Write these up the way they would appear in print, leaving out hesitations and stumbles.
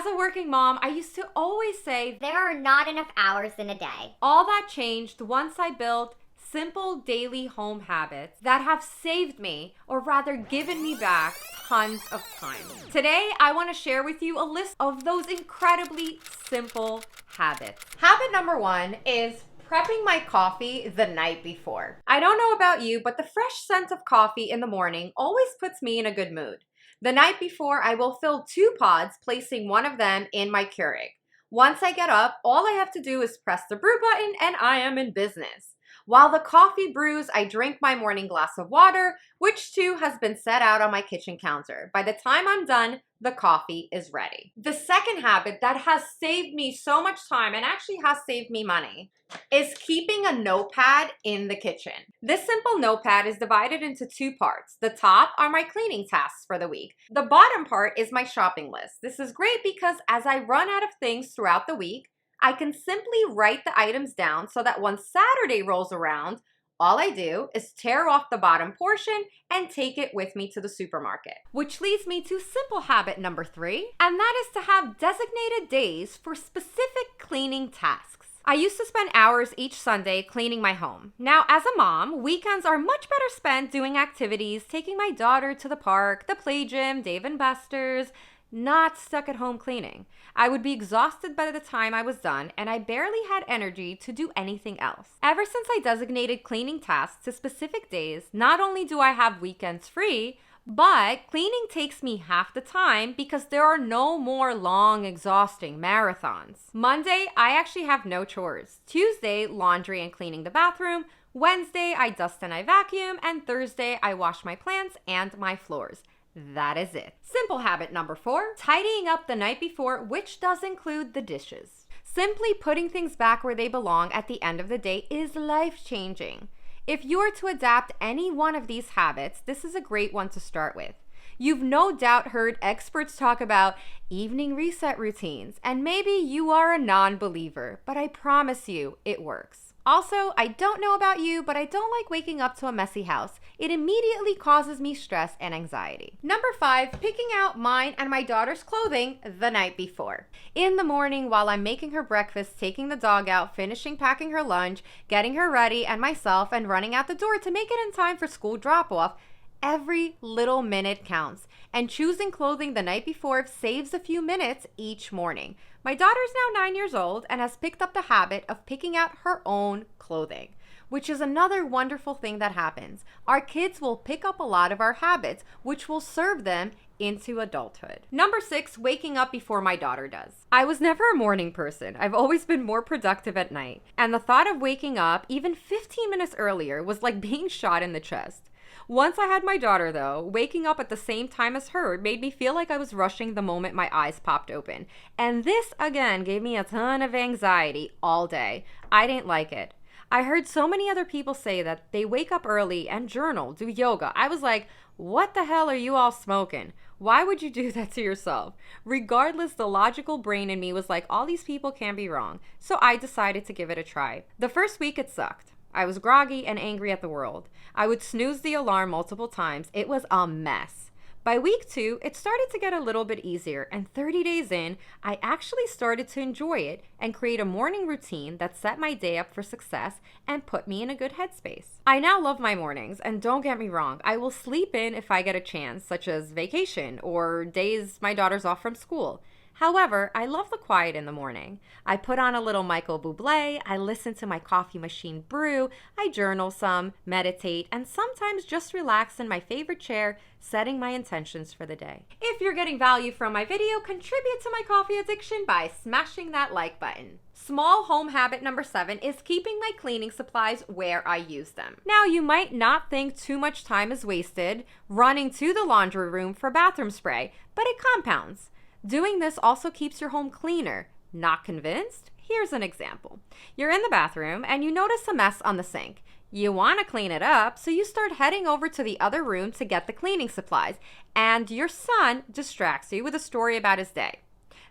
As a working mom, I used to always say, there are not enough hours in a day. All that changed once I built simple daily home habits that have saved me, or rather given me back, tons of time. Today, I want to share with you a list of those incredibly simple habits. Habit number 1 is prepping my coffee the night before. I don't know about you, but the fresh scent of coffee in the morning always puts me in a good mood. The night before, I will fill 2 pods, placing one of them in my Keurig. Once I get up, all I have to do is press the brew button and I am in business. While the coffee brews, I drink my morning glass of water, which too has been set out on my kitchen counter. By the time I'm done, the coffee is ready. The second habit that has saved me so much time and actually has saved me money is keeping a notepad in the kitchen. This simple notepad is divided into 2 parts. The top are my cleaning tasks for the week. The bottom part is my shopping list. This is great because as I run out of things throughout the week, I can simply write the items down so that when Saturday rolls around, all I do is tear off the bottom portion and take it with me to the supermarket. Which leads me to simple habit number 3, and that is to have designated days for specific cleaning tasks. I used to spend hours each Sunday cleaning my home. Now, as a mom, weekends are much better spent doing activities, taking my daughter to the park, the play gym, Dave & Buster's, not stuck at home cleaning. I would be exhausted by the time I was done, and I barely had energy to do anything else. Ever since I designated cleaning tasks to specific days, not only do I have weekends free, but cleaning takes me half the time because there are no more long, exhausting marathons. Monday, I actually have no chores. Tuesday, laundry and cleaning the bathroom. Wednesday, I dust and I vacuum. And Thursday, I wash my plants and my floors. That is it. Simple habit number 4, tidying up the night before, which does include the dishes. Simply putting things back where they belong at the end of the day is life-changing. If you are to adapt any one of these habits, this is a great one to start with. You've no doubt heard experts talk about evening reset routines, and maybe you are a non-believer, but I promise you, it works. Also, I don't know about you, but I don't like waking up to a messy house. It immediately causes me stress and anxiety. Number 5, picking out mine and my daughter's clothing the night before. In the morning, while I'm making her breakfast, taking the dog out, finishing packing her lunch, getting her ready, and myself, and running out the door to make it in time for school drop-off, every little minute counts, and choosing clothing the night before saves a few minutes each morning. My daughter is now 9 years old and has picked up the habit of picking out her own clothing, which is another wonderful thing that happens. Our kids will pick up a lot of our habits, which will serve them into adulthood. Number 6, waking up before my daughter does. I was never a morning person. I've always been more productive at night, and the thought of waking up even 15 minutes earlier was like being shot in the chest. Once I had my daughter, though, waking up at the same time as her made me feel like I was rushing the moment my eyes popped open. And this, again, gave me a ton of anxiety all day. I didn't like it. I heard so many other people say that they wake up early and journal, do yoga. I was like, what the hell are you all smoking? Why would you do that to yourself? Regardless, the logical brain in me was like, all these people can't be wrong. So I decided to give it a try. The first week it sucked. I was groggy and angry at the world. I would snooze the alarm multiple times. It was a mess. By week 2, it started to get a little bit easier, and 30 days in, I actually started to enjoy it and create a morning routine that set my day up for success and put me in a good headspace. I now love my mornings, and don't get me wrong, I will sleep in if I get a chance, such as vacation or days my daughter's off from school. However, I love the quiet in the morning. I put on a little Michael Bublé, I listen to my coffee machine brew, I journal some, meditate, and sometimes just relax in my favorite chair, setting my intentions for the day. If you're getting value from my video, contribute to my coffee addiction by smashing that like button. Small home habit number 7 is keeping my cleaning supplies where I use them. Now, you might not think too much time is wasted running to the laundry room for bathroom spray, but it compounds. Doing this also keeps your home cleaner. Not convinced? Here's an example. You're in the bathroom and you notice a mess on the sink. You want to clean it up, so you start heading over to the other room to get the cleaning supplies, and your son distracts you with a story about his day.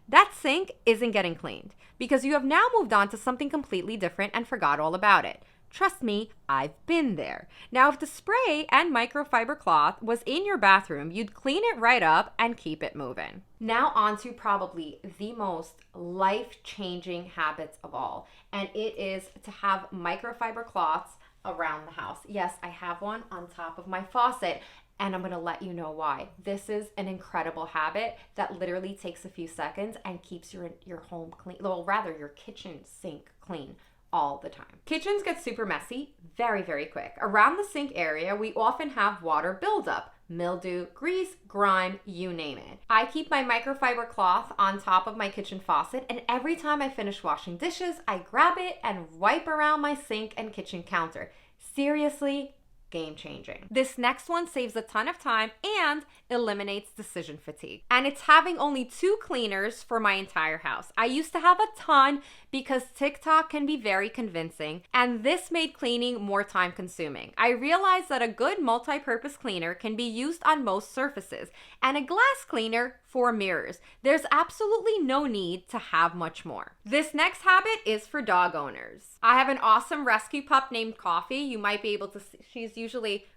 That sink isn't getting cleaned because you have now moved on to something completely different and forgot all about it. Trust me, I've been there. Now, if the spray and microfiber cloth was in your bathroom, you'd clean it right up and keep it moving. Now on to probably the most life-changing habits of all, and it is to have microfiber cloths around the house. Yes, I have one on top of my faucet, and I'm gonna let you know why. This is an incredible habit that literally takes a few seconds and keeps your home clean, well, rather your kitchen sink clean all the time. Kitchens get super messy very, very quick. Around the sink area, we often have water buildup, mildew, grease, grime, you name it. I keep my microfiber cloth on top of my kitchen faucet, and every time I finish washing dishes, I grab it and wipe around my sink and kitchen counter. Seriously, game changing. This next one saves a ton of time and eliminates decision fatigue. And it's having only 2 cleaners for my entire house. I used to have a ton because TikTok can be very convincing, and this made cleaning more time consuming. I realized that a good multi-purpose cleaner can be used on most surfaces, and a glass cleaner for mirrors. There's absolutely no need to have much more. This next habit is for dog owners. I have an awesome rescue pup named Coffee. You might be able to see,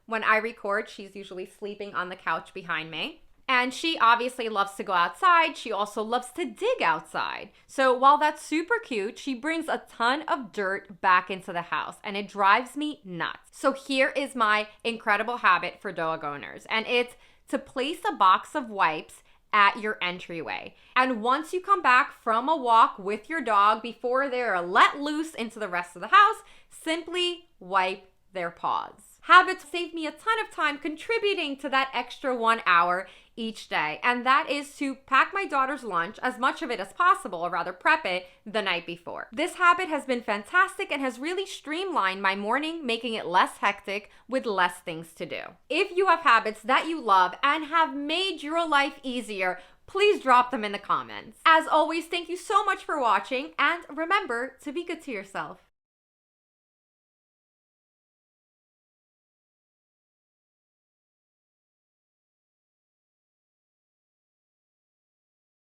when I record, she's usually sleeping on the couch behind me. And she obviously loves to go outside. She also loves to dig outside. So while that's super cute, she brings a ton of dirt back into the house, and it drives me nuts. So here is my incredible habit for dog owners, and it's to place a box of wipes at your entryway. And once you come back from a walk with your dog, before they're let loose into the rest of the house, simply wipe their paws. Habits save me a ton of time contributing to that extra 1 hour each day, and that is to pack my daughter's lunch, as much of it as possible, or rather prep it, the night before. This habit has been fantastic and has really streamlined my morning, making it less hectic with less things to do. If you have habits that you love and have made your life easier, please drop them in the comments. As always, thank you so much for watching, and remember to be good to yourself.